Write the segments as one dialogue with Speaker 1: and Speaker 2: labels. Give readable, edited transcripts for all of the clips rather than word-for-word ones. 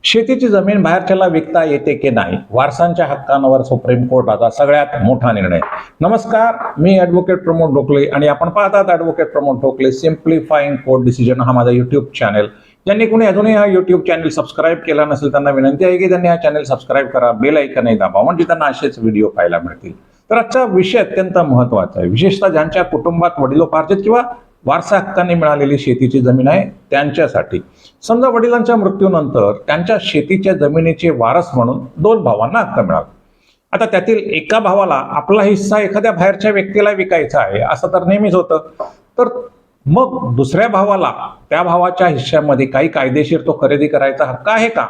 Speaker 1: शेतीची जमीन बाहेरच्याला विकता येते की नाही, वारसांच्या हक्कांवर सुप्रीम कोर्टाचा सगळ्यात मोठा निर्णय. नमस्कार, मी ॲडव्होकेट प्रमोद ढोकले आणि आपण पाहतात ॲडव्होकेट प्रमोद ढोकले सिम्प्लिफाईंग कोर्ट डिसिजन हा माझा यूट्यूब चॅनल. ज्यांनी कोणी अजूनही हा यूट्यूब चॅनल सबस्क्राईब केला नसेल त्यांना विनंती आहे की त्यांनी हा चॅनल सबस्क्राईब करा, बेल आयकॉनही दाबा, म्हणजे त्यांना असेच व्हिडिओ पाहायला मिळतील. तर आजचा विषय अत्यंत महत्त्वाचा आहे, विशेषतः ज्यांच्या कुटुंबात वडिलोपार्जित किंवा वारसा हक्काने मिळालेली शेतीची जमीन आहे त्यांच्यासाठी. समजा वडिलांच्या मृत्यूनंतर त्यांच्या शेतीच्या जमिनीचे वारस म्हणून दोन भावांना हक्क मिळाला. आता त्यातील एका भावाला आपला हिस्सा एखाद्या बाहेरच्या व्यक्तीला विकायचा आहे असं तर नेहमीच होतं. तर मग दुसऱ्या भावाला त्या भावाच्या हिश्श्यामध्ये काही कायदेशीर तो खरेदी करायचा हक्क आहे का?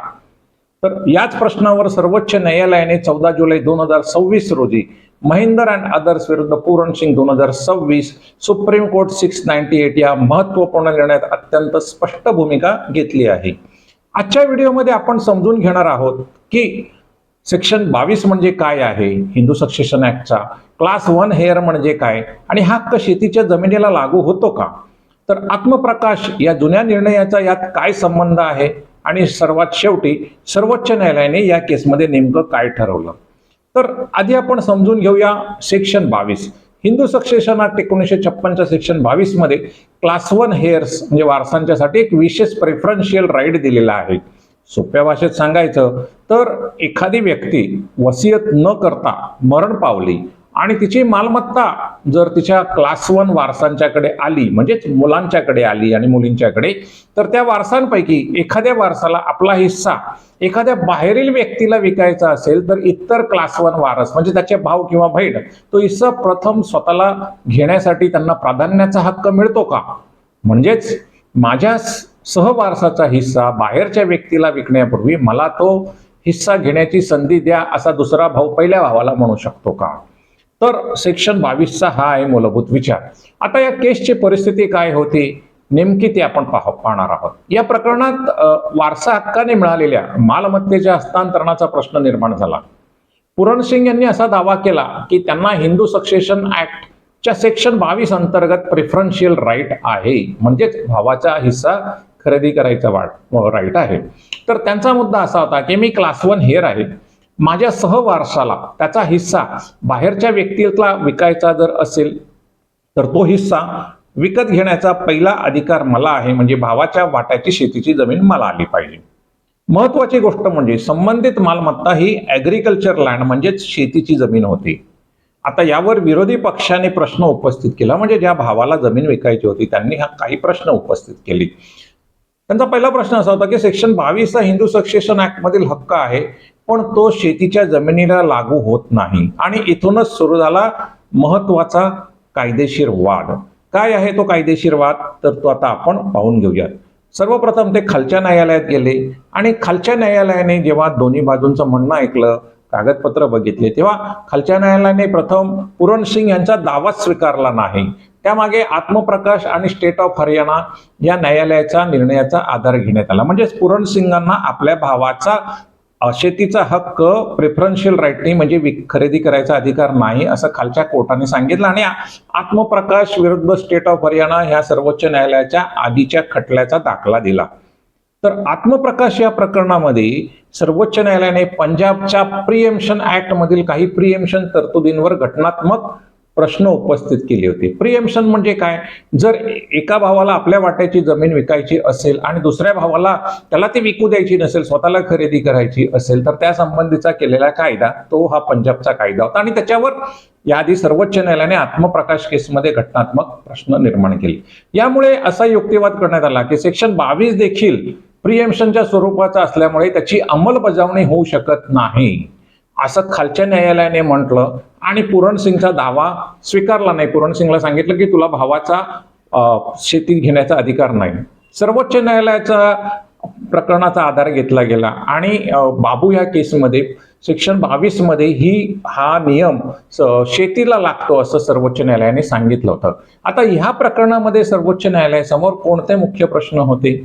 Speaker 1: तर याच प्रश्नावर सर्वोच्च न्यायालयाने 14 जुलै 2026 रोजी महिंदर अँड अदर्स विरुद्ध पूरण सिंग 2026 सुप्रीम कोर्ट 698 या महत्वपूर्ण निर्णयात अत्यंत स्पष्ट भूमिका घेतली आहे. आजच्या व्हिडिओमध्ये आपण समजून घेणार आहोत की सेक्शन 22 म्हणजे काय आहे हिंदू सक्सेशन ऍक्टचा, क्लास 1 हेअर म्हणजे काय आणि हा हक्क शेतीच्या जमिनीला लागू होतो का? तर आत्मप्रकाश या जुन्या निर्णयाचा यात काय संबंध आहे आणि सर्वात शेवटी सर्वोच्च न्यायालयाने या केसमध्ये नेमकं काय ठरवलं. तर आधी आपण समजून घेऊया सेक्शन 22. हिंदू सक्सेशन ऍक्ट 1956च्या सेक्शन 22 मध्ये क्लास 1 हेअर्स म्हणजे वारसांच्यासाठी एक विशेष प्रेफरन्शियल राईट दिलेला आहे. सोप्या भाषेत सांगायचं तर एखादी व्यक्ती वसियत न करता मरण पावली आणि तिची मालमत्ता जर तिच्या क्लास 1 वारसांच्याकडे आली, म्हणजेच मुलांच्याकडे आली आणि मुलींच्याकडे, तर त्या वारसांपैकी एखाद्या वारसाला आपला हिस्सा एखाद्या बाहेरील व्यक्तीला विकायचा असेल तर इतर क्लास 1 वारस म्हणजे त्याचे भाऊ किंवा बहीण तो हिस्सा प्रथम स्वतःला घेण्यासाठी त्यांना प्राधान्याचा हक्क मिळतो का? म्हणजेच माझ्या सहवारसाचा हिस्सा बाहेरच्या व्यक्तीला विकण्यापूर्वी मला तो हिस्सा घेण्याची संधी द्या असा दुसरा भाऊ पहिल्या भावाला म्हणू शकतो का? तर सेक्शन 22चा हा आहे मूलभूत विचार. आता या केसची परिस्थिती काय होती नेमकी ते आपण पाहणार आहोत. या प्रकरणात वारसा हक्काने मिळालेल्या मालमत्तेच्या हस्तांतरणाचा प्रश्न निर्माण झाला. पूरण सिंग यांनी असा दावा केला की त्यांना हिंदू सक्सेशन ऍक्टच्या सेक्शन 22 अंतर्गत प्रेफरन्शियल राईट आहे, म्हणजेच भावाचा हिस्सा खरेदी करायचा राईट आहे. तर त्यांचा मुद्दा असा होता की मी क्लास 1 हेअर आहे, माझ्या सहवारसाला त्याचा हिस्सा बाहेरच्या व्यक्तीला विकायचा जर असेल तर तो हिस्सा विकत घेण्याचा पहिला अधिकार मला आहे, म्हणजे भावाच्या वाट्याची शेतीची जमीन मला आली पाहिजे. महत्वाची गोष्ट म्हणजे संबंधित मालमत्ता ही ऍग्रिकल्चर लँड म्हणजेच शेतीची जमीन होती. आता यावर विरोधी पक्षाने प्रश्न उपस्थित केला, म्हणजे ज्या भावाला जमीन विकायची होती त्यांनी काही प्रश्न उपस्थित केले. त्यांचा पहिला प्रश्न असा होता की सेक्शन 22 हा हिंदू सक्सेशन ऍक्ट मधील हक्क आहे, पण तो शेतीच्या जमिनीला लागू होत नाही. आणि इथूनच सुरू झाला महत्वाचा कायदेशीर वाद. काय आहे तो कायदेशीर वाद, तर तो आता आपण पाहून घेऊयात. सर्वप्रथम ते खालच्या न्यायालयात गेले आणि खालच्या न्यायालयाने जेव्हा दोन्ही बाजूंचं म्हणणं ऐकलं, कागदपत्र बघितले, तेव्हा खालच्या न्यायालयाने प्रथम पूरण सिंग यांचा दावाच स्वीकारला नाही. त्यामागे आत्मप्रकाश आणि स्टेट ऑफ हरियाणा या न्यायालयाचा निर्णयाचा आधार घेण्यात आला. म्हणजे पूरण सिंगांना आपल्या भावाचा शेतीचा हक्क प्रेफरन्शियल राईटने म्हणजे खरेदी करायचा अधिकार नाही असं खालच्या कोर्टाने सांगितलं आणि आत्मप्रकाश विरुद्ध स्टेट ऑफ हरियाणा ह्या सर्वोच्च न्यायालयाच्या आधीच्या खटल्याचा दाखला दिला. तर आत्मप्रकाश या प्रकरणामध्ये सर्वोच्च न्यायालयाने पंजाबच्या प्रिएम्पशन ऍक्ट मधील काही प्रिएम्पशन तरतुदींवर घटनात्मक प्रश्न उपस्थित केले होते. प्रिएम्पशन म्हणजे काय? जर एका भावाला आपल्या वाट्याची जमीन विकायची असेल आणि दुसऱ्या भावाला त्याला ती विकू द्यायची नसेल, स्वतःला खरेदी करायची असेल, तर त्या संबंधीचा केलेला कायदा तो हा पंजाबचा कायदा होता आणि त्याच्यावर याआधी सर्वोच्च न्यायालयाने आत्मप्रकाश केसमध्ये घटनात्मक प्रश्न निर्माण केले. यामुळे असा युक्तिवाद करण्यात आला की सेक्शन 22 देखील प्रिएम्पशनच्या स्वरूपाचा असल्यामुळे त्याची अंमलबजावणी होऊ शकत नाही असं खालच्या न्यायालयाने म्हटलं आणि पूरण सिंगचा दावा स्वीकारला नाही. पूरण सिंगला सांगितलं की तुला भावाचा शेती घेण्याचा अधिकार नाही. सर्वोच्च न्यायालयाचा प्रकरणाचा आधार घेतला गेला आणि बाबू या केसमध्ये सेक्शन 22 मध्ये हा नियम शेतीला लागतो असं सर्वोच्च न्यायालयाने सांगितलं होतं. आता ह्या प्रकरणामध्ये सर्वोच्च न्यायालयासमोर कोणते मुख्य प्रश्न होते,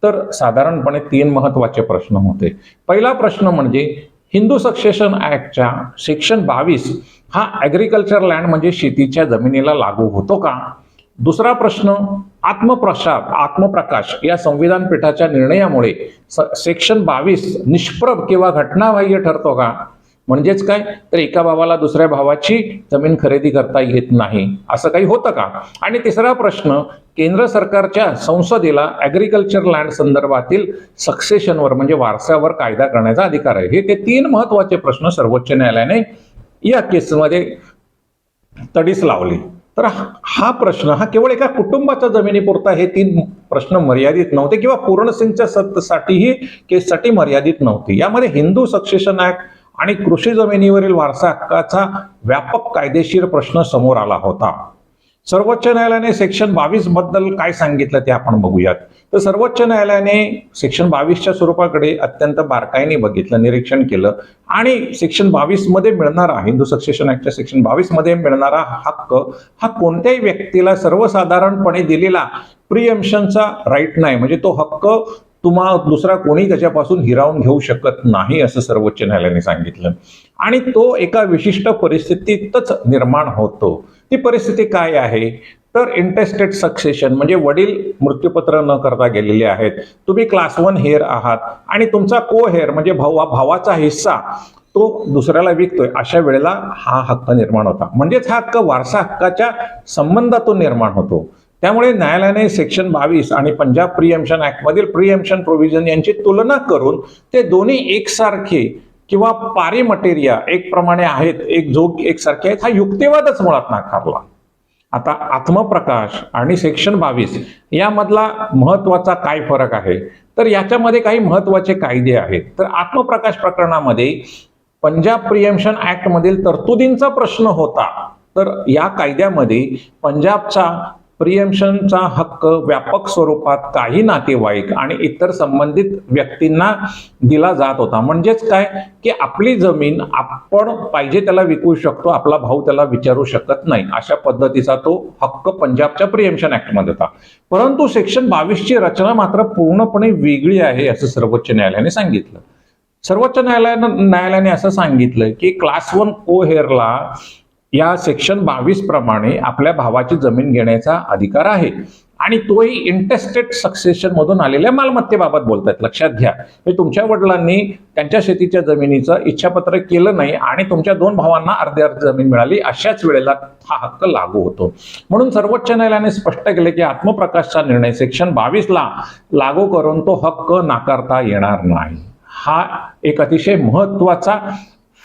Speaker 1: तर साधारणपणे 3 महत्वाचे प्रश्न होते. पहिला प्रश्न म्हणजे हिंदू सक्सेशन ऍक्टच्या सेक्शन 22 हा ऍग्रिकल्चर लँड म्हणजे शेतीच्या जमिनीला लागू होतो का? दुसरा प्रश्न, आत्मप्रकाश या संविधान पीठाच्या निर्णयामुळे सेक्शन 22 निष्प्रभ किंवा घटनाबाह्य ठरतो का? म्हणजेच काय, तर एका भावाला दुसऱ्या भावाची जमीन खरेदी करता येत नाही असं काही होतं का? आणि तिसरा प्रश्न, केंद्र सरकारच्या संसदेला ऍग्रिकल्चर लँड संदर्भातील सक्सेशनवर म्हणजे वारसावर कायदा करण्याचा अधिकार आहे. हे ते 3 महत्वाचे प्रश्न सर्वोच्च न्यायालयाने या केसमध्ये तडीस लावली. तर हा प्रश्न हा केवळ एका कुटुंबाच्या जमिनीपुरता हे 3 प्रश्न मर्यादित नव्हते किंवा पूर्णसिंगच्या सत्तेसाठीही केससाठी मर्यादित नव्हते. यामध्ये हिंदू सक्सेशन ऍक्ट आणि कृषी जमिनीवरील वारसा हक्काचा व्यापक कायदेशीर प्रश्न समोर आला होता. सर्वोच्च न्यायालयाने सेक्शन 22 बद्दल काय सांगितलं ते आपण बघूयात. तर सर्वोच्च न्यायालयाने सेक्शन 22च्या स्वरूपाकडे अत्यंत बारकाईने बघितलं, निरीक्षण केलं आणि सेक्शन 22 मध्ये मिळणारा, हिंदू सक्सेशन ऍक्टच्या सेक्शन 22 मध्ये मिळणारा हक्क हा कोणत्याही व्यक्तीला सर्वसाधारणपणे दिलेला प्रिएम्पशनचा राईट नाही, म्हणजे तो हक्क दुसरा कोणी त्याच्यापासून हिरावून घेऊ शकत नाही असं सर्वोच्च न्यायालयाने सांगितलं. आणि तो एका विशिष्ट परिस्थितीतच निर्माण होतो. ती परिस्थिती काय आहे, तर इंटेस्टेट सक्सेशन म्हणजे वडील मृत्यूपत्र न करता गेलेले आहेत, तुम्ही क्लास 1 हेअर आहात आणि तुमचा को हेअर म्हणजे भावाचा हिस्सा तो दुसऱ्याला विकतोय, अशा वेळेला हा हक्क निर्माण होता. म्हणजेच हा हक्क वारसा हक्काच्या संबंधातून निर्माण होतो. त्यामुळे न्यायालयाने सेक्शन 22 आणि पंजाब प्रिएम्पशन ऍक्ट मधील प्रिएम्पशन प्रोव्हिजन यांची तुलना करून ते दोन्ही एकसारखे किंवा पारिमटेरिया एक प्रमाणे आहेत, एकसारखे आहेत, हा युक्तिवादच मुळात नाकारला. आता आत्मप्रकाश आणि सेक्शन 22 यामधला महत्वाचा काय फरक आहे, तर याच्यामध्ये काही महत्वाचे कायदे आहेत. तर आत्मप्रकाश प्रकरणामध्ये पंजाब प्रिएम्पशन ऍक्ट मधील तरतुदींचा प्रश्न होता. तर या कायद्यामध्ये पंजाबचा प्रिएम्पशनचा हक्क व्यापक स्वरूपात काही नातेवाईक आणि इतर संबंधित व्यक्तींना दिला जात होता. म्हणजेच काय, की आपली जमीन आपण पाहिजे त्याला विकू शकतो, आपला भाऊ त्याला विचारू शकत नाही, अशा पद्धतीचा तो हक्क पंजाबच्या प्रिएम्पशन ऍक्ट मध्ये होता. परंतु सेक्शन 22 ची रचना मात्र पूर्णपणे वेगळी आहे असं सर्वोच्च न्यायालयाने सांगितलं. सर्वोच्च न्यायालयाने असं सांगितलं की क्लास 1 को हेअरला या सेक्शन 22 प्रमाणे आपल्या भावाची जमीन घेण्याचा अधिकार आहे आणि तोही इंटेस्टेट सक्सेशन मधून आलेल्या मालमत्तेबाबत बोलतात. लक्षात घ्या, तुमच्या वडिलांनी त्यांच्या शेतीच्या जमिनीचं इच्छापत्र केलं नाही आणि तुमच्या 2 भावांना अर्धी जमीन मिळाली, अशाच वेळेला हा हक्क लागू होतो. म्हणून सर्वोच्च न्यायालयाने स्पष्ट केले की आत्मप्रकाशचा निर्णय सेक्शन 22 ला लागू करून तो हक्क नाकारता येणार नाही. हा एक अतिशय महत्वाचा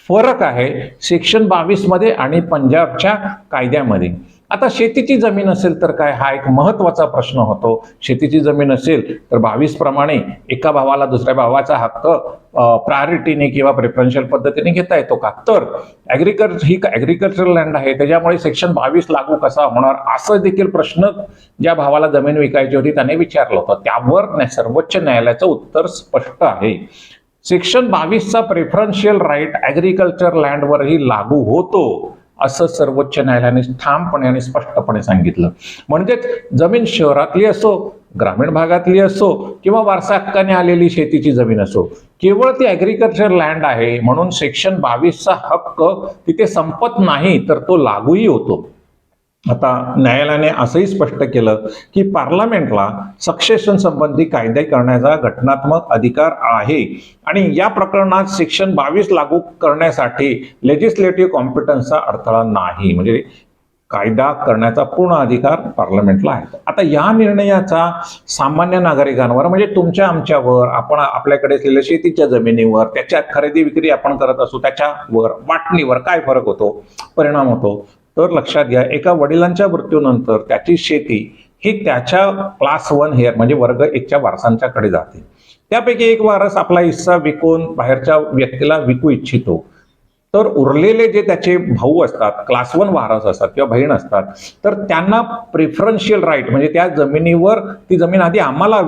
Speaker 1: फरक आहे सेक्शन 22 मध्ये आणि पंजाबच्या कायद्यामध्ये. आता शेतीची जमीन असेल तर काय, हा एक महत्वाचा प्रश्न होतो. शेतीची जमीन असेल तर 22 प्रमाणे एका भावाला दुसऱ्या भावाचा हक्क प्रायोरिटीने किंवा प्रेफरन्शियल पद्धतीने घेता येतो का? तर ऍग्रिकल्चर लँड आहे, त्याच्यामुळे सेक्शन 22 लागू कसा होणार, असं देखील प्रश्न ज्या भावाला जमीन विकायची होती त्याने विचारलं होतं. त्यावर सर्वोच्च न्यायालयाचं उत्तर स्पष्ट आहे. सेक्शन 22 चा प्रेफरन्शियल राईट ऍग्रिकल्चर लँडवरही लागू होतो असं सर्वोच्च न्यायालयाने ठामपणे आणि स्पष्टपणे सांगितलं. म्हणजेच जमीन शहरातली असो, ग्रामीण भागातली असो किंवा वारसा हक्काने आलेली शेतीची जमीन असो, केवळ ती ऍग्रिकल्चर लँड आहे म्हणून सेक्शन 22 चा हक्क तिथे संपत नाही, तर तो लागूही होतो. आता न्यायालयाने असंही स्पष्ट केलं की पार्लमेंटला सक्सेशन संबंधी कायदे करण्याचा घटनात्मक अधिकार आहे आणि या प्रकरणात सेक्शन 22 लागू करण्यासाठी लेजिस्लेटिव्ह कॉम्पिटन्सचा अडथळा नाही, म्हणजे कायदा करण्याचा पूर्ण अधिकार पार्लमेंटला आहे. आता या निर्णयाचा सामान्य नागरिकांवर म्हणजे तुमच्या आमच्यावर, आपण आपल्याकडे असलेल्या शेतीच्या जमिनीवर, त्याच्या खरेदी विक्री आपण करत असू त्याच्यावर, वाटणीवर काय फरक होतो, परिणाम होतो? तर लक्षात घ्या, एका वडिलांच्या मृत्यूनंतर त्याची शेती ही त्याच्या क्लास 1 हेअर म्हणजे वर्ग 1च्या वारसांच्याकडे जाते. त्यापैकी एक वारस आपला हिस्सा विकून बाहेरच्या व्यक्तीला विकू इच्छितो, तर उरलेले जे त्याचे भाऊ असतात, क्लास 1 वारस असतात किंवा बहीण असतात, तर त्यांना प्रेफरन्शियल राईट म्हणजे त्या जमिनीवर ती जमीन आधी आम्हाला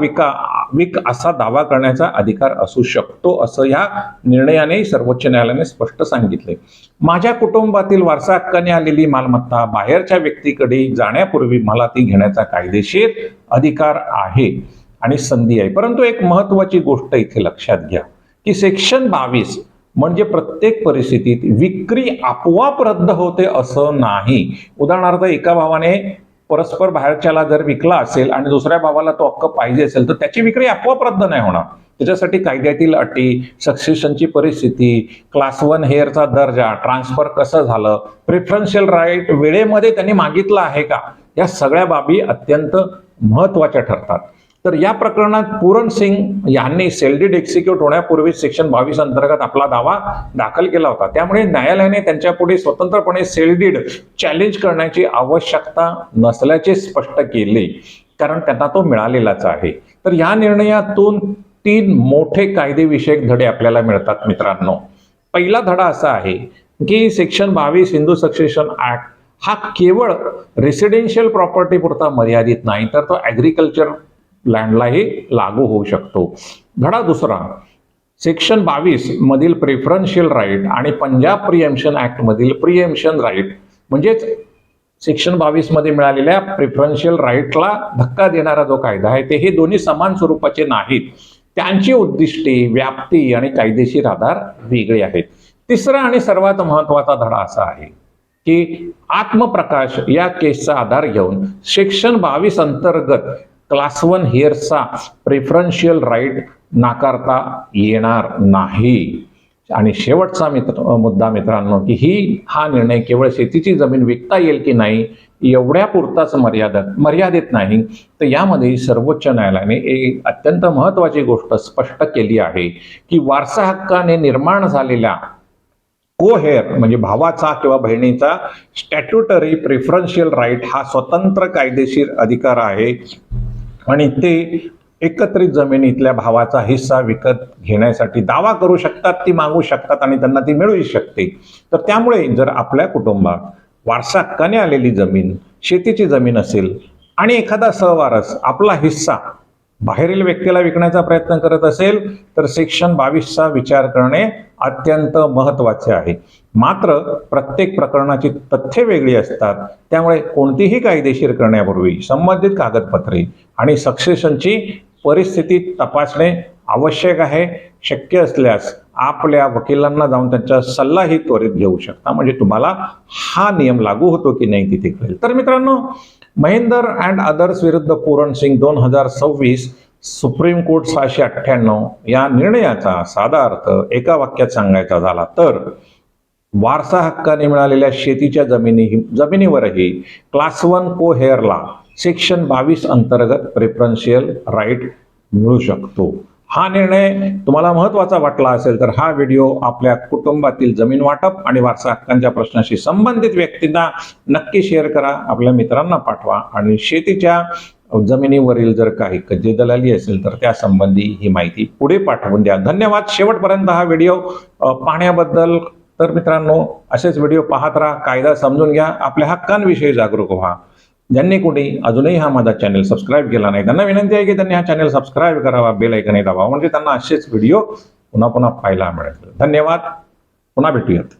Speaker 1: विक असा दावा करण्याचा अधिकार असू शकतो, असं या निर्णयाने सर्वोच्च न्यायालयाने स्पष्ट सांगितले. माझ्या कुटुंबातील वारसा हक्काने आलेली मालमत्ता बाहेरच्या व्यक्तीकडे जाण्यापूर्वी मला ती घेण्याचा कायदेशीर अधिकार आहे आणि संधी आहे. परंतु एक महत्वाची गोष्ट इथे लक्षात घ्या की सेक्शन 22 म्हणजे प्रत्येक परिस्थितीत विक्री आपोआप रद्द होते असं नाही. उदाहरणार्थ एका भावाने परस्पर बाहेरच्याला जर विकला असेल आणि दुसऱ्या भावाला तो हक्क पाहिजे असेल तर त्याची विक्री आपोआप रद्द नाही होणार. त्याच्यासाठी कायद्यातील अटी, सक्सेशनची परिस्थिती, क्लास 1 हेअरचा दर्जा, ट्रान्सफर कसं झालं, प्रेफरन्शियल राईट वेळेमध्ये त्यांनी मागितला आहे का, या सगळ्या बाबी अत्यंत महत्वाच्या ठरतात. तर या प्रकरणात पूरण सिंग यांनी सेल डीड एक्झिक्यूट होण्यापूर्वी सेक्शन 22 अंतर्गत आपला दावा दाखल केला होता. त्यामुळे न्यायालयाने त्यांच्यापुढे स्वतंत्रपणे सेल डीड चॅलेंज करण्याची आवश्यकता नसल्याचे स्पष्ट केले, कारण त्यांना तो मिळालेलाच आहे. तर या निर्णयातून 3 मोठे कायदेविषयक धडे आपल्याला मिळतात मित्रांनो. पहिला धडा असा आहे की सेक्शन 22 हिंदू सक्सेशन ऍक्ट हा केवळ रेसिडेन्शियल प्रॉपर्टी पुरता मर्यादित नाही, तर तो ऍग्रिकल्चर लँडलाही लागू होऊ शकतो. धडा दुसरा, सेक्शन 22 मधील प्रेफरन्शियल राईट आणि पंजाब प्रिएम्पशन ऍक्ट मधील प्रिएम्पशन राईट म्हणजेच सेक्शन 22 मध्ये मिळालेल्या प्रेफरन्शियल राईटला धक्का देणारा जो कायदा आहे ते हे दोन्ही समान स्वरूपाचे नाहीत. त्यांची उद्दिष्टे, व्याप्ती आणि कायदेशीर आधार वेगळे आहेत. तिसरा आणि सर्वात महत्वाचा धडा असा आहे की आत्मप्रकाश या केसचा आधार घेऊन सेक्शन 22 अंतर्गत क्लास 1 हेअर्सचा प्रेफरन्शियल राईट नाकारता येणार नाही. आणि शेवटचा मुद्दा मित्रांनो की हा निर्णय केवळ शेतीची जमीन विकता येईल की नाही एवढ्या पुरताच मर्यादित नाही, तर यामध्ये सर्वोच्च न्यायालयाने एक अत्यंत महत्वाची गोष्ट स्पष्ट केली आहे की वारसा हक्काने निर्माण झालेल्या को-हेअर म्हणजे भावाचा किंवा बहिणीचा स्टॅट्युटरी प्रेफरन्शियल राईट हा स्वतंत्र कायदेशीर अधिकार आहे आणि ते एकत्रित जमिनीतल्या भावाचा हिस्सा विकत घेण्यासाठी दावा करू शकतात, ती मागू शकतात आणि त्यांना ती मिळू शकते. तर त्यामुळे जर आपल्या कुटुंबात वारसा हक्काने आलेली जमीन, शेतीची जमीन असेल आणि एखादा सहवारस आपला हिस्सा बाहेरील व्यक्तीला विकण्याचा प्रयत्न करत असेल तर सेक्शन 22चा विचार करणे अत्यंत महत्वाचे आहे. मात्र प्रत्येक प्रकरणाची तथ्ये वेगळी असतात, त्यामुळे कोणतीही कायदेशीर करण्यापूर्वी संबंधित कागदपत्रे आणि सक्सेशनची परिस्थिती तपासणे आवश्यक आहे. शक्य असल्यास आपल्या वकिलांना जाऊन त्यांचा सल्लाही त्वरित घेऊ शकता, म्हणजे तुम्हाला हा नियम लागू होतो की नाही तिथे कळेल. तर मित्रांनो, महेंदर अँड अदर्स विरुद्ध पूरण सिंग 2026 सुप्रीम कोर्ट 698 या निर्णयाचा साधा अर्थ एका वाक्यात सांगायचा झाला तर वारसा हक्काने मिळालेल्या शेतीच्या जमिनीवरही क्लास 1 को-हेअरला सेक्शन 22 अंतर्गत प्रेफरन्शियल राईट मिळू शकतो. हा निर्णय तुम्हाला महत्वाचा वाटला असेल तर हा व्हिडिओ आपल्या कुटुंबातील जमीन वाटप आणि वारसा हक्कांच्या प्रश्नाशी संबंधित व्यक्तींना नक्की शेअर करा, आपल्या मित्रांना पाठवा आणि शेतीच्या जमिनीवरील जर काही कज्जे दलाली असेल तर त्या संबंधी ही माहिती पुढे पाठवून द्या. धन्यवाद शेवटपर्यंत हा व्हिडिओ पाहण्याबद्दल. तर मित्रांनो, असेच व्हिडिओ पाहत राहा, कायदा समजून घ्या, आपल्या हक्कांविषयी जागरूक व्हा. ज्यांनी कोणी अजूनही हा माझा चॅनल सबस्क्राईब केला नाही त्यांना विनंती आहे की त्यांनी हा चॅनल सबस्क्राईब करावा, बेल आयकॉन दाबावा, म्हणजे त्यांना असेच व्हिडिओ पुन्हा पुन्हा पाहायला मिळेल. धन्यवाद, पुन्हा भेटूयात.